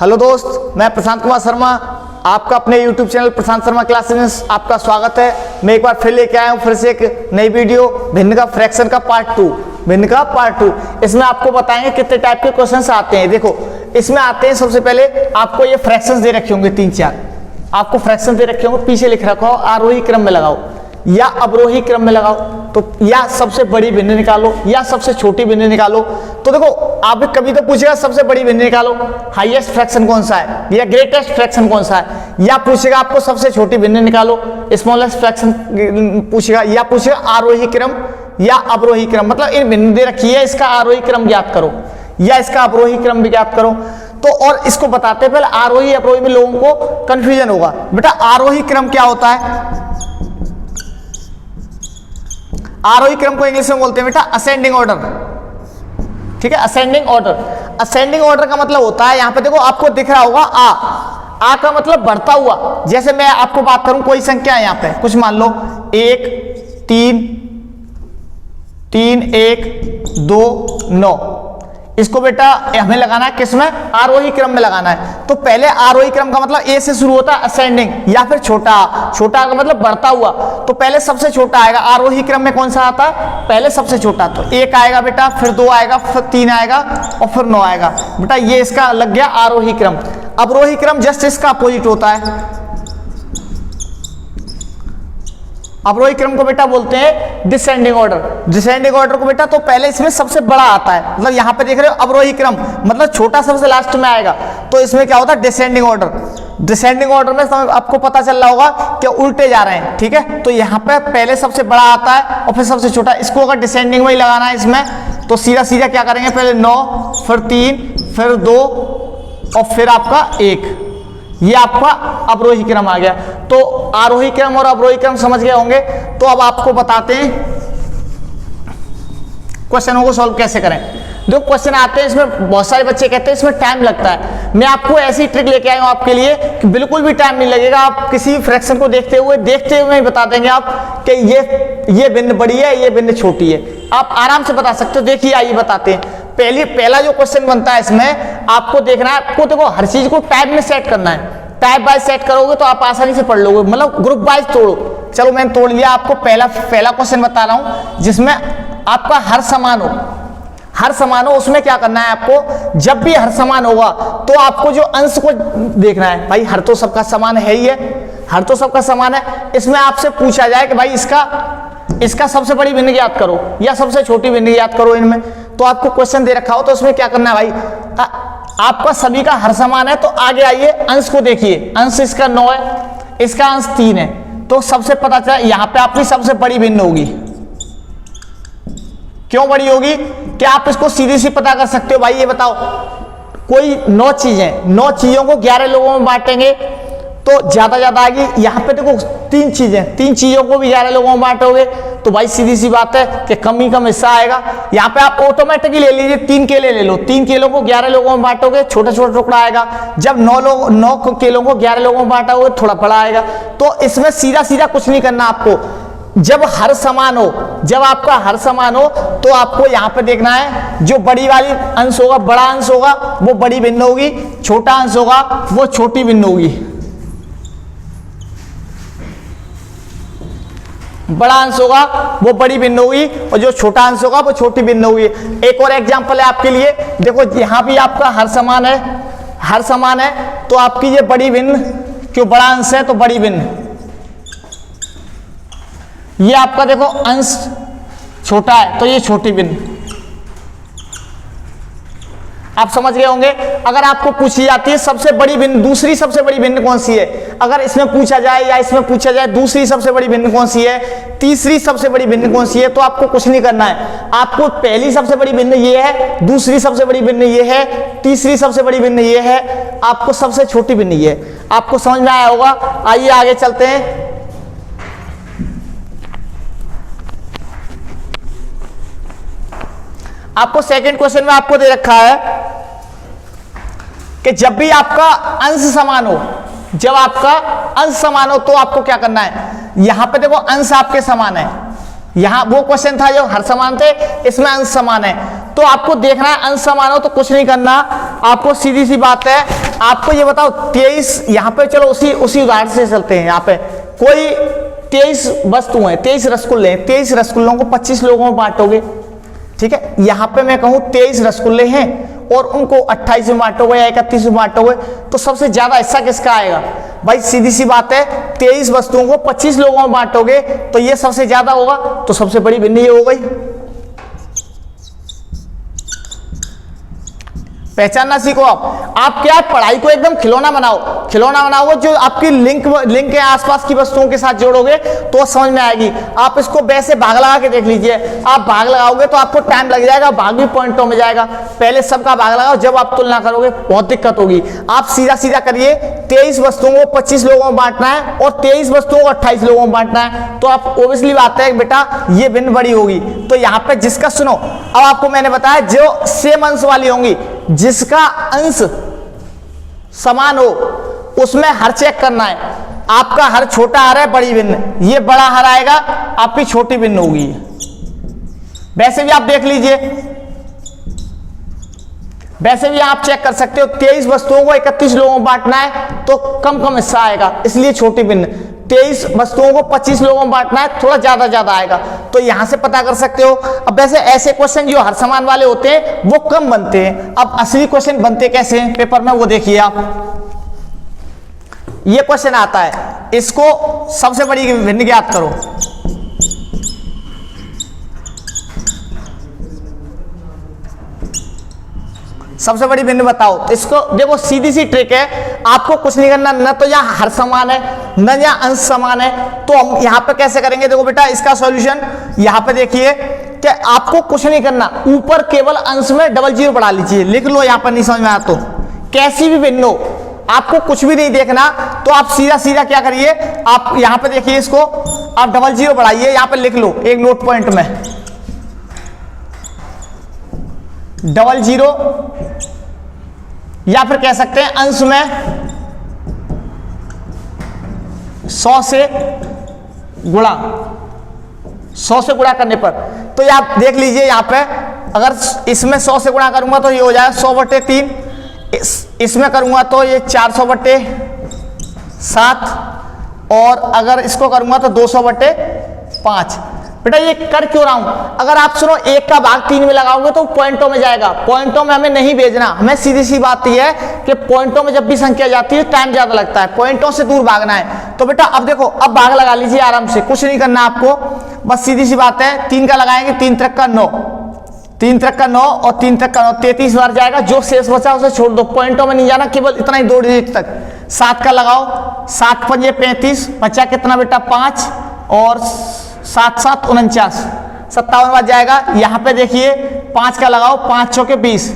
Hello दोस्त, मैं प्रशांत कुमार शर्मा, आपका अपने YouTube चैनल प्रशांत शर्मा क्लासेस में आपका स्वागत है। मैं एक बार फिर लेके आया हूँ फिर से एक नई वीडियो भिन्न का फ्रैक्शन का पार्ट 2, भिन्न का पार्ट 2। इसमें आपको बताएंगे कितने टाइप के क्वेश्चंस आते हैं। देखो इसमें आते हैं, सबसे पहले आपको ये फ्रैक्शंस दे रखे होंगे 3-4, आपको फ्रैक्शन दे रखे होंगे, पीछे लिख रखा हो आरोही क्रम में लगाओ या अवरोही क्रम में लगाओ, तो या सबसे बड़ी भिन्न निकालो या सबसे छोटी भिन्न निकालो। तो देखो आप कभी तो पूछेगा सबसे बड़ी भिन्न निकालो, हाईएस्ट फ्रैक्शन कौन सा है या ग्रेटेस्ट फ्रैक्शन कौन सा है, या पूछेगा आपको सबसे छोटी भिन्न निकालो, स्मॉलेस्ट फ्रैक्शन पूछेगा, या पूछेगा आरोही क्रम या अवरोही क्रम, मतलब इन भिन्न दे रखी है, इसका आरोही क्रम ज्ञात करो या इसका अवरोही क्रम भी ज्ञात करो। तो और इसको बताते हैं पहले, आरोही अवरोही में लोगों को कंफ्यूजन होगा। बेटा आरोही क्रम क्या होता है? आरोही क्रम को इंग्लिश में बोलते हैं बेटा असेंडिंग ऑर्डर, ठीक है, असेंडिंग ऑर्डर। असेंडिंग ऑर्डर का मतलब होता है, यहां पे देखो आपको दिख रहा होगा आ का मतलब बढ़ता हुआ। जैसे मैं आपको बात करूं, कोई संख्या है यहां पे, कुछ मान लो 1 3 3 1 2 9, इसको बेटा हमें लगाना है किसमें? आरोही क्रम में लगाना है। तो पहले आरोही क्रम का मतलब ए से शुरू होता है असेंडिंग, या फिर छोटा, छोटा का मतलब बढ़ता हुआ, तो पहले सबसे छोटा आएगा। आरोही क्रम में कौन सा आता है? पहले सबसे छोटा, तो 1 आएगा बेटा, फिर 2 आएगा, फिर 3 आएगा और फिर 9 आएगा। बेटा ये इसका लग गया आरोही क्रम। अवरोही क्रम जस्ट इसका अपोजिट होता है। अवरोही क्रम को बेटा बोलते हैं डिसेंडिंग ऑर्डर। डिसेंडिंग ऑर्डर को बेटा तो पहले इसमें सबसे बड़ा आता है, मतलब यहां पे देख रहे हो अवरोही क्रम मतलब छोटा सबसे लास्ट में आएगा, तो इसमें क्या होता है? Descending order. डिसेंडिंग ऑर्डर में आपको पता चल रहा होगा कि उल्टे जा रहे हैं, ठीक है। तो यहाँ पे पहले सबसे बड़ा आता है और फिर सबसे छोटा। इसको अगर डिसेंडिंग में ही लगाना है इसमें, तो सीधा सीधा क्या करेंगे? पहले 9, फिर 3, फिर 2 और फिर आपका 1, ये आपका अवरोही क्रम आ गया। तो आरोही क्रम और अवरोही क्रम समझ गए होंगे। तो अब आपको बताते हैं क्वेश्चनों को सॉल्व कैसे करें। जो क्वेश्चन आते हैं इसमें बहुत सारे बच्चे कहते हैं इसमें टाइम लगता है। मैं आपको ऐसी ट्रिक लेके आया हूं आपके लिए कि बिल्कुल भी टाइम नहीं लगेगा। आप किसी फ्रैक्शन को देखते हुए ही बता देंगे आप कि ये भिन्न बड़ी है, ये भिन्न छोटी है, आप आराम से बता सकते हो। देखिए आइए बताते हैं। पहला जो क्वेश्चन बनता है इसमें आपको देखना है, आपको देखो हर चीज को टाइप में सेट करना है। टाइप वाइज सेट करोगे तो आप आसानी से पढ़ लोगे, मतलब ग्रुप वाइज तोड़ो। चलो मैंने तोड़ लिया। आपको पहला क्वेश्चन बता रहा हूं जिसमें आपका हर समान हो। हर समान हो उसमें क्या करना है आपको? जब भी हर समान होगा तो आपको जो अंश को देखना है। भाई हर तो सबका समान है ही है, हर तो सबका समान है। इसमें आपसे पूछा जाए कि भाई इसका सबसे बड़ी भिन्न ज्ञात करो या सबसे छोटी भिन्न ज्ञात करो इनमें, तो आपको क्वेश्चन दे रखा हो तो उसमें क्या करना है भाई? आपका सभी का हर समान है, तो आगे आइए अंश को देखिए। अंश इसका 9 है, इसका अंश 3 है, तो सबसे पता चला यहाँ पे आपकी सबसे बड़ी भिन्न होगी। क्यों बड़ी होगी? क्या आप इसको सीधी सी पता कर सकते हो? भाई ये बताओ, कोई 9 चीजों को 11 लोगों में बांटेंगे तो ज्यादा आएगी। यहाँ पे देखो 3 चीजों को भी 11 लोगों में बांटोगे तो भाई सीधी सी बात है कि कम ही कम हिस्सा आएगा। यहाँ पे आप ऑटोमेटिकली ले लीजिए, 3 केले ले लो, 3 केलों को 11 लोगों में बांटोगे, छोटा छोटा टुकड़ा आएगा। जब 9 केलों को 11 लोगों में बांटोगे थोड़ा बड़ा आएगा। तो इसमें सीधा कुछ नहीं करना आपको। जब हर समान हो, जब आपका हर समान हो तो आपको यहाँ पे देखना है जो बड़ी वाली अंश होगा, बड़ा अंश होगा वो बड़ी भिन्न होगी, छोटा अंश होगा वो छोटी भिन्न होगी। बड़ा अंश होगा वो बड़ी भिन्न होगी और जो छोटा अंश होगा वो छोटी भिन्न होगी। एक और एग्जांपल है आपके लिए, देखो यहां भी आपका हर समान है, तो आपकी ये बड़ी भिन्न, क्यों बड़ा अंश है तो बड़ी भिन्न। ये आपका देखो अंश छोटा है तो ये छोटी भिन्न। आप समझ गए होंगे। अगर आपको पूछी जाती है सबसे बड़ी भिन्न, दूसरी सबसे बड़ी भिन्न कौन सी है, अगर इसमें पूछा जाए या इसमें पूछा जाए दूसरी सबसे बड़ी भिन्न कौन सी है, तीसरी सबसे बड़ी भिन्न कौन सी है, तो आपको कुछ नहीं करना है। आपको पहली सबसे बड़ी भिन्न ये है, दूसरी सबसे बड़ी भिन्न ये है, तीसरी सबसे बड़ी भिन्न ये है, आपको सबसे छोटी भिन्न ये है। आपको समझ में आया होगा। आइए आगे चलते हैं। आपको सेकंड क्वेश्चन में आपको दे रखा है कि जब भी आपका अंश समान हो, तो आपको क्या करना है? यहां पे देखो अंश आपके समान है, यहाँ वो क्वेश्चन था जो हर समान थे, इसमें अंश समान है। तो आपको देखना है अंश समान हो तो कुछ नहीं करना, आपको सीधी सी बात है आपको ये बताओ 23, यहाँ पे चलो उसी उदाहरण से चलते हैं। यहाँ पे कोई 23 वस्तु हैं, 23 रसगुल्ले हैं, 23 रसगुल्लों को 25 लोगों में बांटोगे, ठीक है। यहाँ पे मैं कहूँ 23 रसगुल्ले हैं और उनको 28 में बांटोगे या 31 में बांटोगे, तो सबसे ज्यादा हिस्सा किसका आएगा? भाई सीधी सी बात है, 23 वस्तुओं को 25 लोगों में बांटोगे तो ये सबसे ज्यादा होगा, तो सबसे बड़ी भिन्न ये हो गई। पहचानना सीखो आप क्या पढ़ाई को एकदम खिलौना बनाओगे, जो आपकी लिंक के आसपास की वस्तुओं के साथ जोड़ोगे तो समझ में आएगी। आप इसको वैसे भाग लगा के देख लीजिए, आप भाग लगाओगे तो आपको टाइम लग जाएगा, भाग भी पॉइंटों में जाएगा। पहले सबका भाग लगाओ, जब आप तुलना करोगे बहुत दिक्कत होगी। आप सीधा सीधा करिए, 23 वस्तुओं को 25 लोगों में बांटना है और 23 वस्तुओं को 28 लोगों में बांटना है, तो आप ओबियसली बात है बेटा ये भिन्न बड़ी होगी। तो यहाँ पे जिसका सुनो, अब आपको मैंने बताया जो सेम अंश वाली होंगी, जिसका अंश समान हो उसमें हर चेक करना है। आपका हर छोटा हर है बड़ी भिन्न, ये बड़ा हर आएगा, आपकी छोटी भिन्न होगी। वैसे भी आप देख लीजिए, वैसे भी आप चेक कर सकते हो, 23 वस्तुओं को 31 लोगों में बांटना है तो कम कम हिस्सा आएगा, इसलिए छोटी भिन्न। 23 वस्तुओं को 25 लोगों में बांटना है, थोड़ा ज्यादा आएगा, तो यहां से पता कर सकते हो। अब वैसे ऐसे क्वेश्चन जो हर समान वाले होते हैं वो कम बनते हैं। अब असली क्वेश्चन बनते कैसे हैं पेपर में, वो देखिए आप। ये क्वेश्चन आता है, इसको सबसे बड़ी भिन्न ज्ञात करो। सबसे बड़ी भिन्न बताओ। इसको देखो, सीधी सी ट्रिक है, आपको कुछ नहीं करना, न तो यहाँ हर समान है न यहाँ अंश समान है, तो हम यहाँ पे कैसे करेंगे? देखो बेटा, इसका सॉल्यूशन यहाँ पे देखिए कि आपको कुछ नहीं करना, ऊपर केवल अंश में डबल जीरो बढ़ा लीजिए, लिख लो। यहाँ पर नहीं समझ में आया तो कैसी भी भिन्न हो, आपको कुछ भी नहीं देखना, तो आप सीधा सीधा क्या करिए, आप यहाँ पे देखिए, इसको आप डबल जीरो बढ़ाइए, यहाँ पे लिख लो एक नोट पॉइंट में डबल जीरो, या फिर कह सकते हैं अंश में 100 से गुणा, 100 से गुणा करने पर, तो ये आप देख लीजिए यहाँ पे, अगर इसमें 100 से गुणा करूंगा तो ये हो जाएगा 100/3, इसमें करूंगा तो ये 400/7, और अगर इसको करूंगा तो 200/5। बेटा ये कर क्यों रहा हूं? अगर आप सुनो, 1 का भाग 3 में लगाओगे तो पॉइंटों में जाएगा, पॉइंटों में हमें नहीं भेजना, हमें सीधी सी बात यह है कि पॉइंटों में जब भी संख्या जाती है टाइम ज्यादा लगता है, पॉइंटों से दूर भागना है। तो बेटा अब देखो, अब भाग लगा लीजिए आराम से, कुछ नहीं करना आपको, बस सीधी सी बात है, 3 का लगाएंगे, 3 त्रिक का 9, 3 त्रिक का 9 और 3 त्रिक का 9, 33 बार जाएगा, जो शेष बचा उसे छोड़ दो, पॉइंटों में नहीं जाना, केवल इतना ही 2 डिजिट तक। 7 का लगाओ, 7 पंजे 35, बचा कितना बेटा 5, और 7 7 49, 57 बार जाएगा। यहाँ पे देखिए 5 का लगाओ, 5 चौके 20,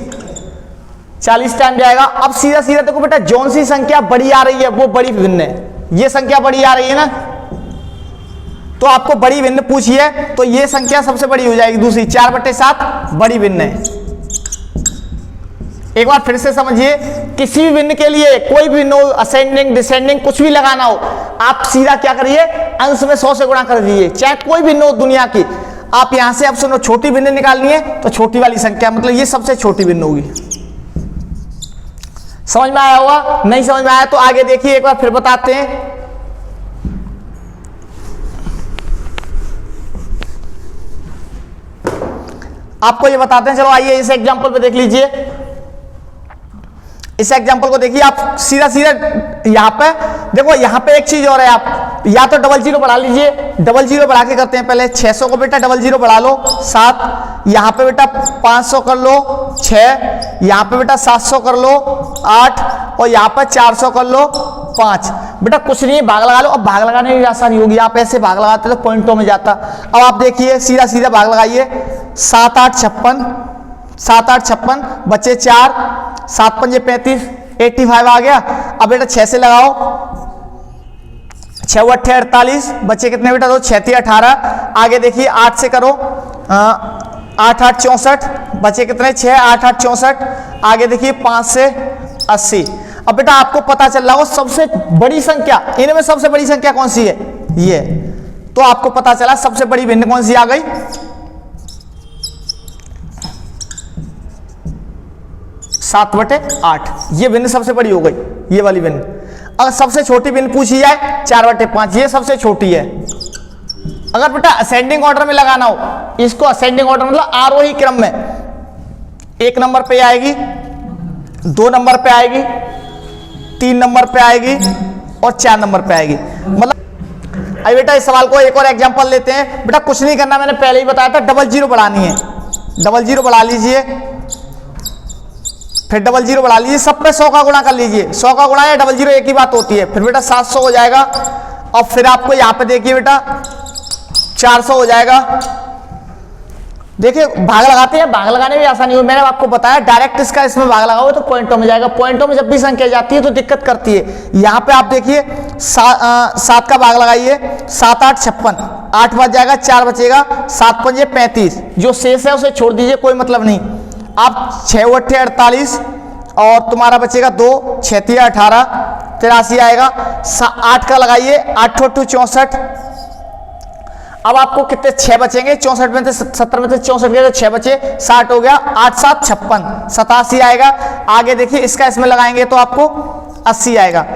40 टाइम जाएगा। अब सीधा सीधा देखो बेटा, जौन सी संख्या बड़ी आ रही है वो बड़ी भिन्न है, ये संख्या बड़ी आ रही है ना, तो आपको बड़ी भिन्न पूछी है, तो ये संख्या सबसे बड़ी हो जाएगी, दूसरी 4/7 बड़ी भिन्न है। एक बार फिर से समझिए, किसी भी भिन्न के लिए कोई भी नो असेंडिंग डिसेंडिंग कुछ भी लगाना हो, आप सीधा क्या करिए, अंश में 100 से गुणा कर दीजिए, चाहे कोई भी नो दुनिया की। आप यहां से अब सुनो, छोटी भिन्न निकालनी है तो छोटी वाली संख्या, मतलब ये सबसे छोटी भिन्न होगी। समझ में आया होगा? नहीं समझ में आया तो आगे देखिए, एक बार फिर बताते हैं। आपको ये बताते हैं, चलो आइए इस एग्जांपल पे देख लीजिए। इस एग्जांपल को देखिए आप, सीधा सीधा यहाँ पे देखो, यहाँ पे एक चीज और है, आप या तो डबल जीरो बढ़ा लीजिए, डबल जीरो बढ़ा के करते हैं पहले। 600 को बेटा डबल जीरो बढ़ा लो 7, यहाँ पे बेटा 500 कर लो 6, यहाँ पे बेटा 700 कर लो 8, और यहाँ पे 400 कर लो 5। बेटा कुछ नहीं है, भाग लगा लो। अब भाग लगाने में आसानी होगी, आप ऐसे भाग लगाते तो पॉइंटों में जाता। अब आप देखिए, सीधा सीधा भाग लगाइए, 7 8 56, 7 8 56, बचे 4, 7 पंजे 35, 85 आ गया। अब बेटा 6 से लगाओ, 6 8 48, बचे कितने बेटा, तो 6 3 18। आगे देखिए 8 से करो, 8 8 64, बचे कितने 6 8 8 64। आगे देखिए 5 से 80। अब बेटा आपको पता चल रहा हो सबसे बड़ी संख्या, इनमें सबसे बड़ी संख्या कौन सी है, ये। तो आपको पता चला सबसे बड़ी भिन्न कौन सी आ गई, 7/8, ये भिन्न सबसे बड़ी हो गई, ये वाली भिन्न। अगर सबसे छोटी भिन्न पूछी जाए 4/5, ये सबसे छोटी है। अगर बेटा असेंडिंग ऑर्डर में लगाना हो, इसको असेंडिंग ऑर्डर मतलब आरोही क्रम में, 1 नंबर पे आएगी, 2 नंबर पे आएगी, 3 नंबर पे आएगी और 4 नंबर पे आएगी। मतलब अभी बेटा इस सवाल को एक और एग्जांपल लेते हैं। बेटा कुछ नहीं करना, मैंने पहले ही बताया था, 00 बढ़ानी है, 00 बढ़ा लीजिए, फिर 00 बढ़ा लीजिए, सब पे 100 का गुणा कर लीजिए, 100 का गुणा या 00 एक ही बात होती है। फिर बेटा 700 हो जाएगा, और फिर आपको यहाँ पे देखिए बेटा 400 हो जाएगा। देखिए भाग लगाते हैं, भाग लगाने में आसानी हो, मैंने आपको बताया डायरेक्ट इसका इसमें भाग लगाओ तो पॉइंटों में जाएगा। पॉइंटों में जब भी संख्या जाती है तो दिक्कत करती है। यहाँ पे आप देखिए 7 का भाग लगाइए, 7 8 56, 8 बच जाएगा, 4 बचेगा, 7 5 35, जो शेष है उसे छोड़ दीजिए, कोई मतलब नहीं। आप 6 8 48 और तुम्हारा बचेगा 2, 6 3 18, 83 आएगा। 8 का लगाइए, 8 8 64, अब आपको कितने 6 बचेंगे, 64 में से 70 में से 64 गए तो 6 बचे, 60 हो गया, 8 7 56, 87 आएगा। आगे देखिए इसका इसमें लगाएंगे तो आपको 80 आएगा।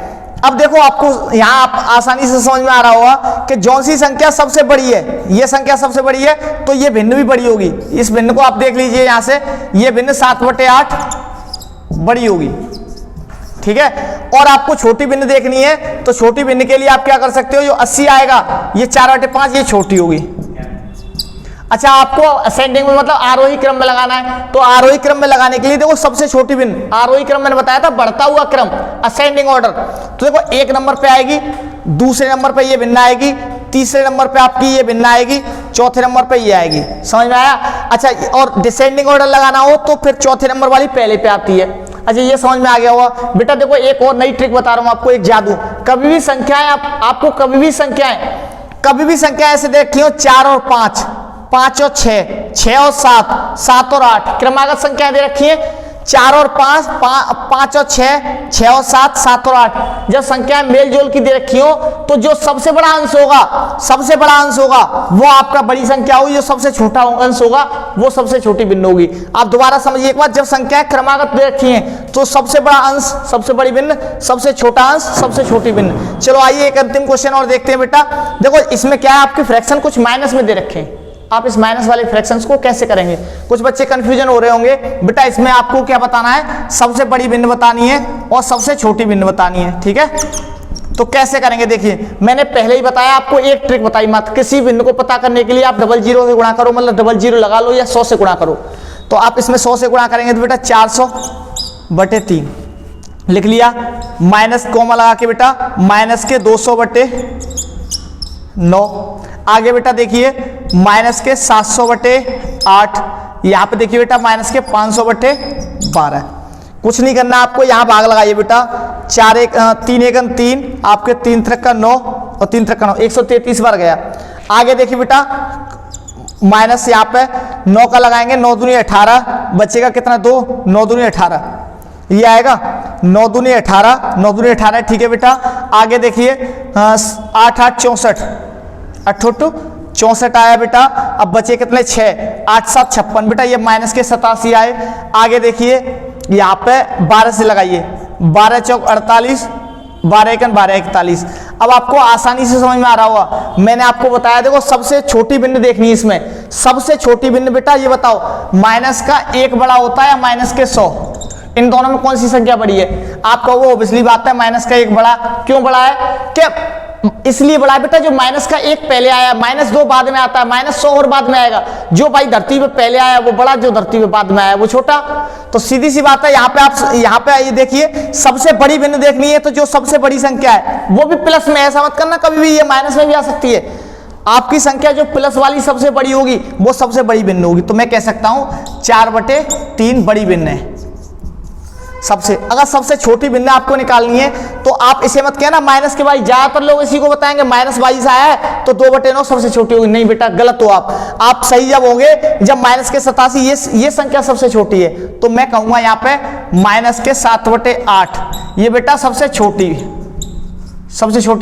अब देखो आपको यहाँ आप आसानी से समझ में आ रहा होगा कि जौन सी संख्या सबसे बड़ी है, ये संख्या सबसे बड़ी है तो ये भिन्न भी बड़ी होगी। इस भिन्न को आप देख लीजिए यहाँ से, ये भिन्न 7/8 बड़ी होगी, ठीक है। और आपको छोटी भिन्न देखनी है तो छोटी भिन्न के लिए आप क्या कर सकते हो, जो 80 आएगा, ये 4/5 ये छोटी होगी। अच्छा आपको असेंडिंग में मतलब आरोही क्रम में लगाना है, तो आरोही क्रम में लगाने के लिए देखो सबसे छोटी भिन्न, आरोही क्रम मैंने बताया था बढ़ता हुआ क्रम, असेंडिंग ऑर्डर। तो देखो 1 नंबर पे आएगी, दूसरे नंबर पे ये भिन्न आएगी, तीसरे नंबर पे आपकी ये भिन्न आएगी, चौथे नंबर पे ये आएगी। समझ में आया? अच्छा और डिसेंडिंग ऑर्डर लगाना हो तो फिर चौथे नंबर वाली पहले पे आती है। अच्छा ये समझ में आ गया होगा। बेटा देखो एक और नई ट्रिक बता रहा हूं आपको, एक जादू। कभी भी संख्याएं आपको कभी भी संख्याएं ऐसे देखी हो 4 और 5, 5 और 6, 6 और 7, 7 और 8, क्रमागत संख्याएं दे रखी है 4 और 5, 5 और 6, 6 और 7, 7 और 8। जब संख्याएं मेल जोल की दे रखी हो तो जो सबसे बड़ा अंश होगा वो आपका बड़ी संख्या होगी, जो सबसे छोटा अंश होगा वो सबसे छोटी भिन्न होगी। आप दोबारा समझिए एक बार, जब संख्याएं क्रमागत दे रखी हैं तो सबसे बड़ा अंश सबसे बड़ी भिन्न, सबसे छोटा अंश सबसे छोटी भिन्न। चलो आइए एक अंतिम क्वेश्चन और देखते हैं। बेटा देखो इसमें क्या है, आपके फ्रैक्शन कुछ माइनस में दे रखे हैं, आप इस माइनस वाले फ्रैक्शंस को कैसे करेंगे? कुछ बच्चे कंफ्यूजन हो रहे होंगे। बेटा इसमें आपको क्या बताना है, सबसे बड़ी भिन्न बतानी है और सबसे छोटी भिन्न बतानी है, ठीक है। तो कैसे करेंगे देखिए, मैंने पहले ही बताया आपको, एक ट्रिक बताई मत, किसी भिन्न को पता करने के लिए आप 00 से गुणा करो, मतलब 00 लगा लो या 100 से गुणा करो। तो आप इसमें 100 से गुणा करेंगे तो बेटा 400/3 लिख लिया, माइनस कॉमा लगा के बेटा माइनस के 200/9। आगे बेटा देखिए माइनस के 700/8, यहाँ पे देखिए बेटा माइनस के 500/12। कुछ नहीं करना आपको, यहाँ भाग लगाइए बेटा, 3 1 3, आपके 3 3 का 9 और 3 3 का 9, 133 बार गया। आगे देखिए बेटा माइनस यहाँ पे 9 का लगाएंगे, 9 दूनी 18, बचेगा कितना 2, 9 दूनी 18, ये आएगा 9 दूनी 18, 9 दूनी 18, ठीक है बेटा। आगे देखिए 8 8 64, 8 64 आया बेटा। अब बचे कितने 6, 8 7 56 बेटा, ये माइनस के 87 आए। आगे देखिए यहाँ पे 12 से लगाइए, 12 चौक 48, 12 1 12 41। अब आपको आसानी से समझ में आ रहा होगा, मैंने आपको बताया देखो सबसे छोटी भिन्न देखनी है इसमें। सबसे छोटी भिन्न बेटा ये बताओ, माइनस का 1 बड़ा होता है या माइनस के 100? इन दोनों में कौन सी संख्या बड़ी है? आप कहोगे ऑब्वियसली बात है माइनस का 1 बड़ा। क्यों बड़ा है? क्या इसलिए बड़ा है बेटा, जो माइनस का 1 पहले आया, -2 बाद में आता है, -100 और बाद में आएगा। जो भाई धरती पे पहले आया वो बड़ा, जो धरती पे बाद में आया वो छोटा। तो सीधी सी बात है, यहाँ पे ये देखिए सबसे बड़ी भिन्न देखनी है तो जो सबसे बड़ी संख्या है वो भी प्लस में, ऐसा मत करना कभी भी ये माइनस में भी आ सकती है। आपकी संख्या जो प्लस वाली सबसे बड़ी होगी वो सबसे बड़ी भिन्न होगी। तो मैं कह सकता हूं 4/3 बड़ी भिन्न है सबसे। अगर सबसे छोटी भिन्न आपको निकालनी है तो आप इसे मत कहना माइनस के भाई, ज्यादातर लोग इसी को बताएंगे -22 आया है तो 2/9 सबसे छोटी होगी। नहीं बेटा गलत हो आप सही जब होंगे जब माइनस के 87 ये संख्या सबसे छोटी है। तो मैं कहूंगा यहाँ पे -7/8 ये बेटा सबसे छोटी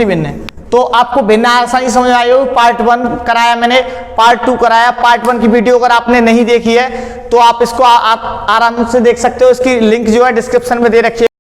भिन्न है। तो आपको भिन्न आसानी समझ में आई होगी। पार्ट 1 कराया मैंने, पार्ट 2 कराया। पार्ट 1 की वीडियो अगर आपने नहीं देखी है तो आप इसको आप आराम से देख सकते हो। इसकी लिंक जो है डिस्क्रिप्शन में दे रखी है।